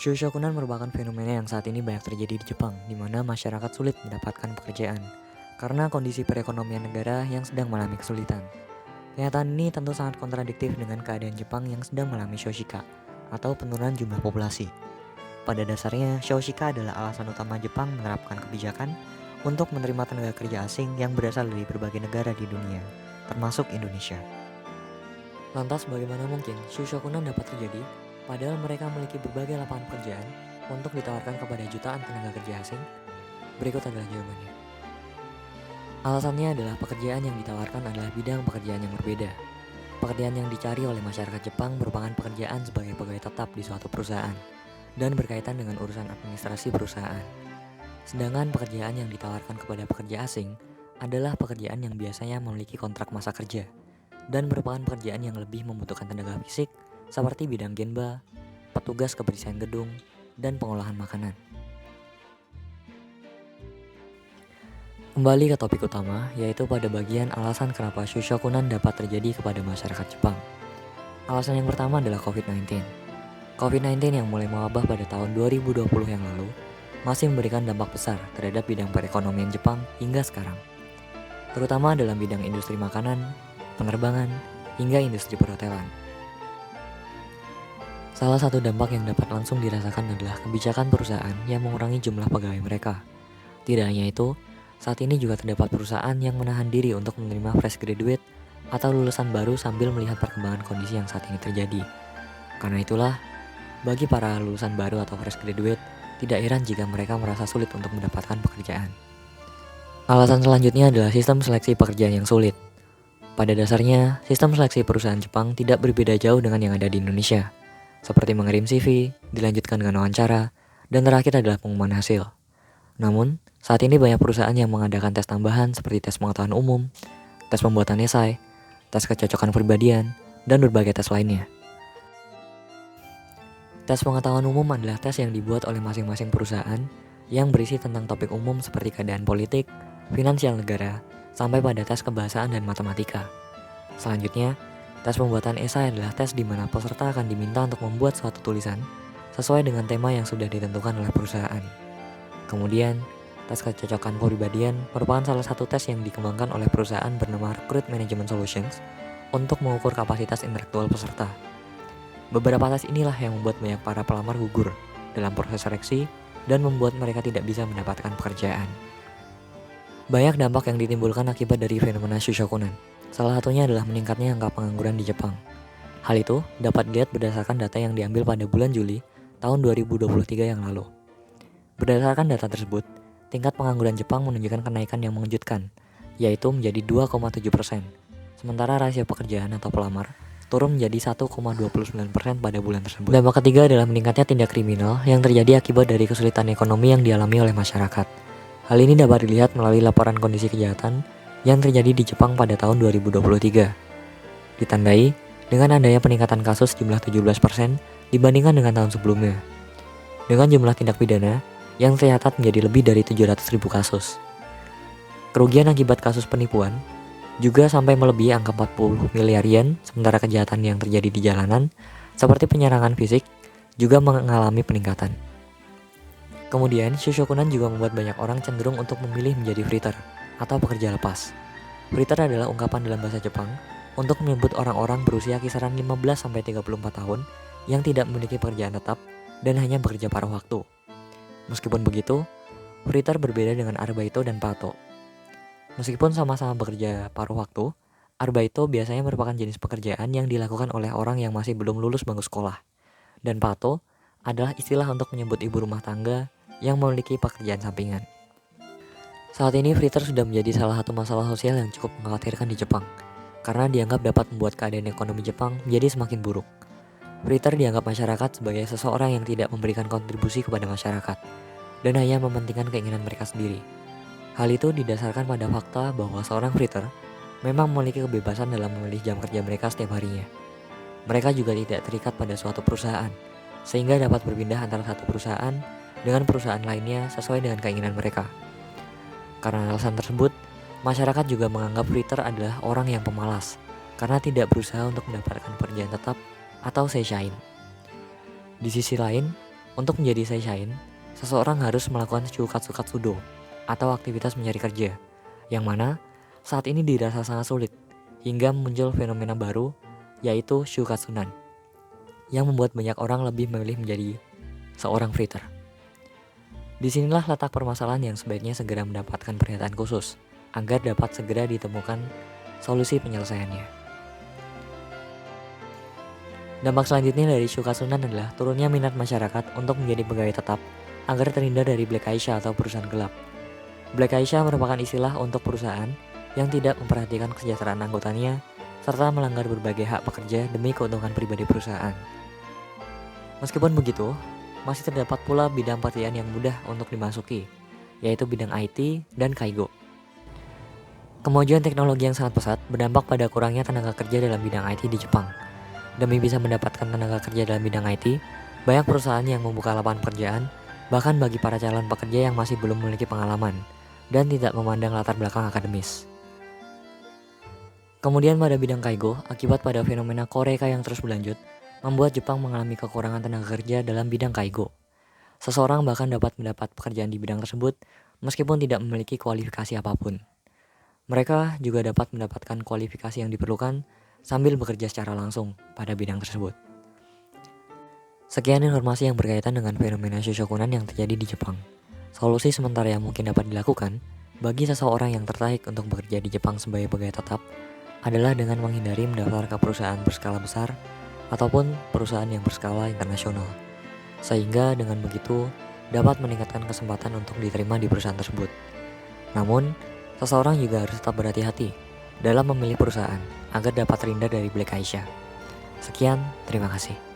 Shoshokunan merupakan fenomena yang saat ini banyak terjadi di Jepang, di mana masyarakat sulit mendapatkan pekerjaan karena kondisi perekonomian negara yang sedang mengalami kesulitan. Kenyataan ini tentu sangat kontradiktif dengan keadaan Jepang yang sedang mengalami shoshika atau penurunan jumlah populasi. Pada dasarnya, shoshika adalah alasan utama Jepang menerapkan kebijakan untuk menerima tenaga kerja asing yang berasal dari berbagai negara di dunia, termasuk Indonesia. Lantas bagaimana mungkin Shoshokunan dapat terjadi padahal mereka memiliki berbagai lapangan pekerjaan untuk ditawarkan kepada jutaan tenaga kerja asing? Berikut adalah jawabannya. Alasannya adalah pekerjaan yang ditawarkan adalah bidang pekerjaan yang berbeda. Pekerjaan yang dicari oleh masyarakat Jepang merupakan pekerjaan sebagai pegawai tetap di suatu perusahaan dan berkaitan dengan urusan administrasi perusahaan. Sedangkan pekerjaan yang ditawarkan kepada pekerja asing adalah pekerjaan yang biasanya memiliki kontrak masa kerja dan merupakan pekerjaan yang lebih membutuhkan tenaga fisik seperti bidang genba, petugas kebersihan gedung, dan pengolahan makanan. Kembali ke topik utama, yaitu pada bagian alasan kenapa Shoshokunan dapat terjadi kepada masyarakat Jepang. Alasan yang pertama adalah COVID-19. COVID-19 yang mulai mewabah pada tahun 2020 yang lalu masih memberikan dampak besar terhadap bidang perekonomian Jepang hingga sekarang, terutama dalam bidang industri makanan, penerbangan, hingga industri perhotelan. Salah satu dampak yang dapat langsung dirasakan adalah kebijakan perusahaan yang mengurangi jumlah pegawai mereka. Tidak hanya itu, saat ini juga terdapat perusahaan yang menahan diri untuk menerima fresh graduate atau lulusan baru sambil melihat perkembangan kondisi yang saat ini terjadi. Karena itulah, bagi para lulusan baru atau fresh graduate, tidak heran jika mereka merasa sulit untuk mendapatkan pekerjaan. Alasan selanjutnya adalah sistem seleksi pekerjaan yang sulit. Pada dasarnya, sistem seleksi perusahaan Jepang tidak berbeda jauh dengan yang ada di Indonesia, seperti mengirim CV, dilanjutkan dengan wawancara, dan terakhir adalah pengumuman hasil. Namun, saat ini banyak perusahaan yang mengadakan tes tambahan seperti tes pengetahuan umum, tes pembuatan esai, tes kecocokan kepribadian, dan berbagai tes lainnya. Tes pengetahuan umum adalah tes yang dibuat oleh masing-masing perusahaan yang berisi tentang topik umum seperti keadaan politik, finansial negara, sampai pada tes kebahasaan dan matematika. Selanjutnya, tes pembuatan esai adalah tes di mana peserta akan diminta untuk membuat suatu tulisan sesuai dengan tema yang sudah ditentukan oleh perusahaan. Kemudian, tes kecocokan kepribadian merupakan salah satu tes yang dikembangkan oleh perusahaan bernama Recruit Management Solutions untuk mengukur kapasitas intelektual peserta. Beberapa tes inilah yang membuat banyak para pelamar gugur dalam proses seleksi dan membuat mereka tidak bisa mendapatkan pekerjaan. Banyak dampak yang ditimbulkan akibat dari fenomena Shoshokunan. Salah satunya adalah meningkatnya angka pengangguran di Jepang. Hal itu dapat dilihat berdasarkan data yang diambil pada bulan Juli tahun 2023 yang lalu. Berdasarkan data tersebut, tingkat pengangguran Jepang menunjukkan kenaikan yang mengejutkan, yaitu menjadi 2,7%. Sementara rasio pekerjaan atau pelamar turun menjadi 1,29% pada bulan tersebut. Dampak ketiga adalah meningkatnya tindak kriminal yang terjadi akibat dari kesulitan ekonomi yang dialami oleh masyarakat. Hal ini dapat dilihat melalui laporan kondisi kejahatan yang terjadi di Jepang pada tahun 2023. Ditandai dengan adanya peningkatan kasus jumlah 17% dibandingkan dengan tahun sebelumnya. Dengan jumlah tindak pidana yang tercatat menjadi lebih dari 700.000 kasus. Kerugian akibat kasus penipuan juga sampai melebihi angka 40 miliar yen, sementara kejahatan yang terjadi di jalanan, seperti penyerangan fisik, juga mengalami peningkatan. Kemudian, Shoshokunan juga membuat banyak orang cenderung untuk memilih menjadi freeter atau pekerja lepas. Freeter adalah ungkapan dalam bahasa Jepang untuk menyebut orang-orang berusia kisaran 15-34 tahun yang tidak memiliki pekerjaan tetap dan hanya bekerja paruh waktu. Meskipun begitu, freeter berbeda dengan arbaito dan pato. Meskipun sama-sama bekerja paruh waktu, arbaito biasanya merupakan jenis pekerjaan yang dilakukan oleh orang yang masih belum lulus bangku sekolah. Dan pato adalah istilah untuk menyebut ibu rumah tangga yang memiliki pekerjaan sampingan. Saat ini freeter sudah menjadi salah satu masalah sosial yang cukup mengkhawatirkan di Jepang, karena dianggap dapat membuat keadaan ekonomi Jepang menjadi semakin buruk. Freeter dianggap masyarakat sebagai seseorang yang tidak memberikan kontribusi kepada masyarakat dan hanya mementingkan keinginan mereka sendiri. Hal itu didasarkan pada fakta bahwa seorang freeter memang memiliki kebebasan dalam memilih jam kerja mereka setiap harinya. Mereka juga tidak terikat pada suatu perusahaan, sehingga dapat berpindah antara satu perusahaan dengan perusahaan lainnya sesuai dengan keinginan mereka. Karena alasan tersebut, masyarakat juga menganggap freeter adalah orang yang pemalas, karena tidak berusaha untuk mendapatkan pekerjaan tetap atau seishain. Di sisi lain, Untuk menjadi seishain, seseorang harus melakukan shukatsu atau aktivitas mencari kerja, yang mana saat ini dirasa sangat sulit hingga muncul fenomena baru yaitu shukatsunan, yang membuat banyak orang lebih memilih menjadi seorang fritter. Disinilah letak permasalahan yang sebaiknya segera mendapatkan perhatian khusus agar dapat segera ditemukan solusi penyelesaiannya. Dampak selanjutnya dari shukatsunan adalah turunnya minat masyarakat untuk menjadi pegawai tetap agar terhindar dari Black Aisha atau perusahaan gelap. Black Aisha merupakan istilah untuk perusahaan yang tidak memperhatikan kesejahteraan anggotanya serta melanggar berbagai hak pekerja demi keuntungan pribadi perusahaan. Meskipun begitu, masih terdapat pula bidang pekerjaan yang mudah untuk dimasuki, yaitu bidang IT dan Kaigo. Kemajuan teknologi yang sangat pesat berdampak pada kurangnya tenaga kerja dalam bidang IT di Jepang. Demi bisa mendapatkan tenaga kerja dalam bidang IT, banyak perusahaan yang membuka lapangan pekerjaan, bahkan bagi para calon pekerja yang masih belum memiliki pengalaman dan tidak memandang latar belakang akademis. Kemudian pada bidang Kaigo, akibat pada fenomena Koreka yang terus berlanjut, membuat Jepang mengalami kekurangan tenaga kerja dalam bidang Kaigo. Seseorang bahkan dapat mendapat pekerjaan di bidang tersebut meskipun tidak memiliki kualifikasi apapun. Mereka juga dapat mendapatkan kualifikasi yang diperlukan sambil bekerja secara langsung pada bidang tersebut. Sekian informasi yang berkaitan dengan fenomena shoshokunan yang terjadi di Jepang. Solusi sementara yang mungkin dapat dilakukan bagi seseorang yang tertarik untuk bekerja di Jepang sebagai pegawai tetap adalah dengan menghindari mendaftar ke perusahaan berskala besar ataupun perusahaan yang berskala internasional, sehingga dengan begitu dapat meningkatkan kesempatan untuk diterima di perusahaan tersebut. Namun, seseorang juga harus tetap berhati-hati dalam memilih perusahaan agar dapat terhindar dari Black Aisha. Sekian, terima kasih.